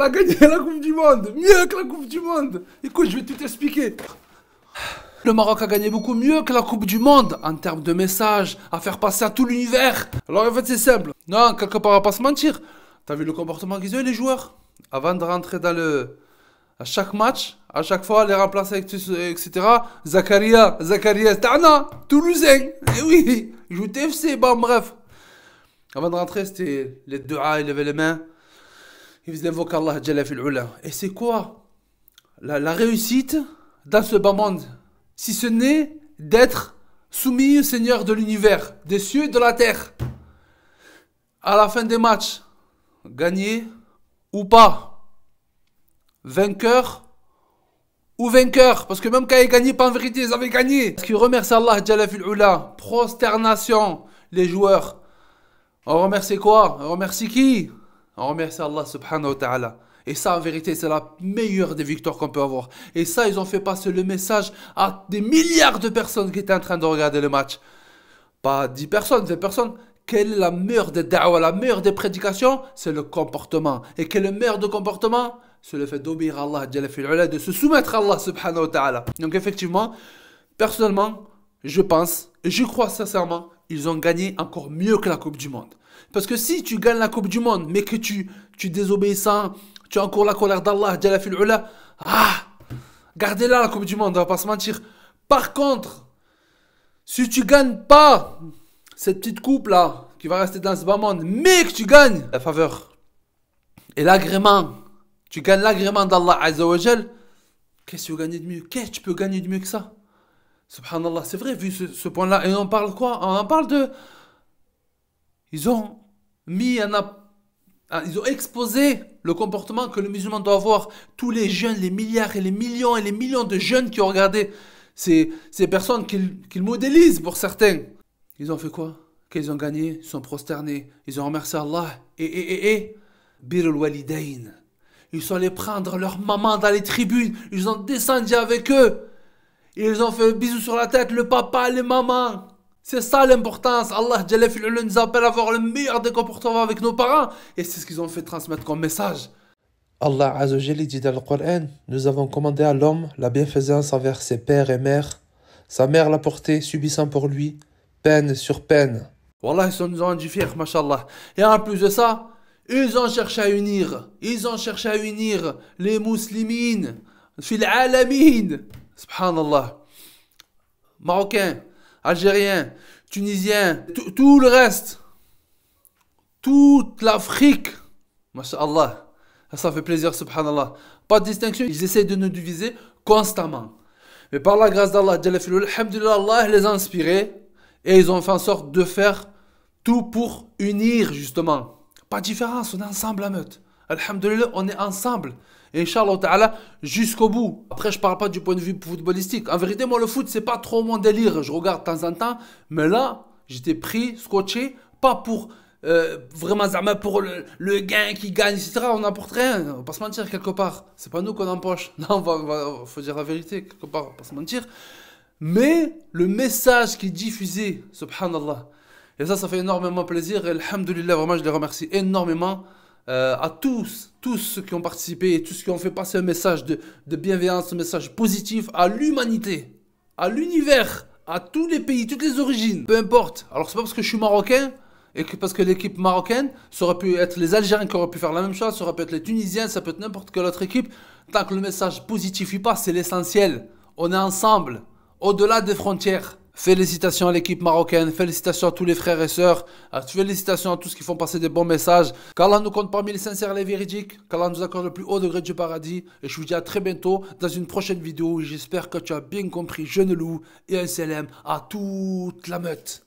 on a gagné la Coupe du Monde. Mieux que la Coupe du Monde. Écoute, je vais tout expliquer. Le Maroc a gagné beaucoup mieux que la Coupe du Monde en termes de messages à faire passer à tout l'univers. Alors en fait c'est simple. Non, quelque part on va pas se mentir. T'as vu le comportement qu'ils ont les joueurs avant de rentrer dans le... À chaque match, à chaque fois les remplacer etc. Zakaria, Tana, Toulousain. Et oui, il joue TFC, bon bref. Avant de rentrer c'était les du'a, ils levaient les mains. Ils faisaient invoquer Allah Jalla fil Ula. Et c'est quoi la réussite dans ce bas monde? Si ce n'est d'être soumis au Seigneur de l'univers, des cieux et de la terre. À la fin des matchs, gagner ou pas, vainqueur ou vainqueur, parce que même quand ils gagnaient pas en vérité, ils avaient gagné. Parce qu'ils remercient Allah Jalla fil Ula, prosternation, les joueurs. On remercie quoi? On remercie qui? On remercie Allah subhanahu wa ta'ala. Et ça, en vérité, c'est la meilleure des victoires qu'on peut avoir. Et ça, ils ont fait passer le message à des milliards de personnes qui étaient en train de regarder le match. Pas 10 personnes, 20 personnes. Quelle est la meilleure des da'wah, la meilleure des prédications? C'est le comportement. Et quel est le meilleur de comportement? C'est le fait d'obéir à Allah, de se soumettre à Allah subhanahu wa ta'ala. Donc effectivement, personnellement, je pense, et je crois sincèrement, ils ont gagné encore mieux que la Coupe du Monde. Parce que si tu gagnes la Coupe du Monde, mais que tu désobéissant, tu as encore la colère d'Allah, gardez-la la Coupe du Monde, on va pas se mentir. Par contre, si tu gagnes pas cette petite coupe là, qui va rester dans ce bas monde, mais que tu gagnes la faveur et l'agrément, tu gagnes l'agrément d'Allah Azza wa Jal, qu'est-ce que tu peux gagner de mieux? Qu'est-ce que tu peux gagner de mieux que ça? Subhanallah, c'est vrai, vu ce point-là. Et on parle quoi? On en parle de... Ils ont exposé le comportement que le musulman doit avoir. Tous les jeunes, les milliards et les millions de jeunes qui ont regardé ces personnes qu'ils modélisent pour certains. Ils ont fait quoi? Qu'ils ont gagné, ils sont prosternés, ils ont remercié Allah. Birul Walidain. Ils sont allés prendre leur maman dans les tribunes, ils ont descendu avec eux. Ils ont fait bisous sur la tête, le papa, les mamans. C'est ça l'importance. Allah Jalla fil Ula nous appelle à avoir le meilleur des comportements avec nos parents. Et c'est ce qu'ils ont fait transmettre comme message. Allah Azza wa Jalla dit dans le Coran, nous avons commandé à l'homme la bienfaisance envers ses pères et mères. Sa mère l'a porté, subissant pour lui peine sur peine. Wallah, ils nous ont rendu fiers, mashallah. Et en plus de ça, ils ont cherché à unir. Ils ont cherché à unir les muslimines. Fil alamin. Subhanallah. Marocains, Algériens, Tunisiens, tout le reste. Toute l'Afrique. Masha'Allah. Ça fait plaisir, subhanallah. Pas de distinction, ils essaient de nous diviser constamment. Mais par la grâce d'Allah, alhamdulillah, Allah les a inspirés. Et ils ont fait en sorte de faire tout pour unir, justement. Pas de différence, on est ensemble la meute. Alhamdulillah, on est ensemble. Et Inch'Allah ta'ala, jusqu'au bout. Après, je parle pas du point de vue footballistique. En vérité, moi, le foot, c'est pas trop mon délire. Je regarde de temps en temps. Mais là, j'étais pris, scotché. Pas pour vraiment, pour le gain qui gagne, etc. On n'apporte rien. On va pas se mentir quelque part. C'est pas nous qu'on empoche. Non, faut dire la vérité quelque part. On va pas se mentir. Mais le message qui est diffusé, subhanallah. Et ça fait énormément plaisir. Et alhamdulillah, vraiment, je les remercie énormément. À tous ceux qui ont participé et tous ceux qui ont fait passer un message de bienveillance, un message positif à l'humanité, à l'univers, à tous les pays, toutes les origines, peu importe. Alors c'est pas parce que je suis marocain et que parce que l'équipe marocaine, ça aurait pu être les Algériens qui auraient pu faire la même chose, ça aurait pu être les Tunisiens, ça peut être n'importe quelle autre équipe. Tant que le message positif y passe, c'est l'essentiel. On est ensemble, au-delà des frontières. Félicitations à l'équipe marocaine, félicitations à tous les frères et sœurs, félicitations à tous qui font passer des bons messages. Qu'Allah nous compte parmi les sincères et les véridiques, qu'Allah nous accorde le plus haut degré du paradis. Et je vous dis à très bientôt dans une prochaine vidéo. J'espère que tu as bien compris, je ne loue, et un salam à toute la meute.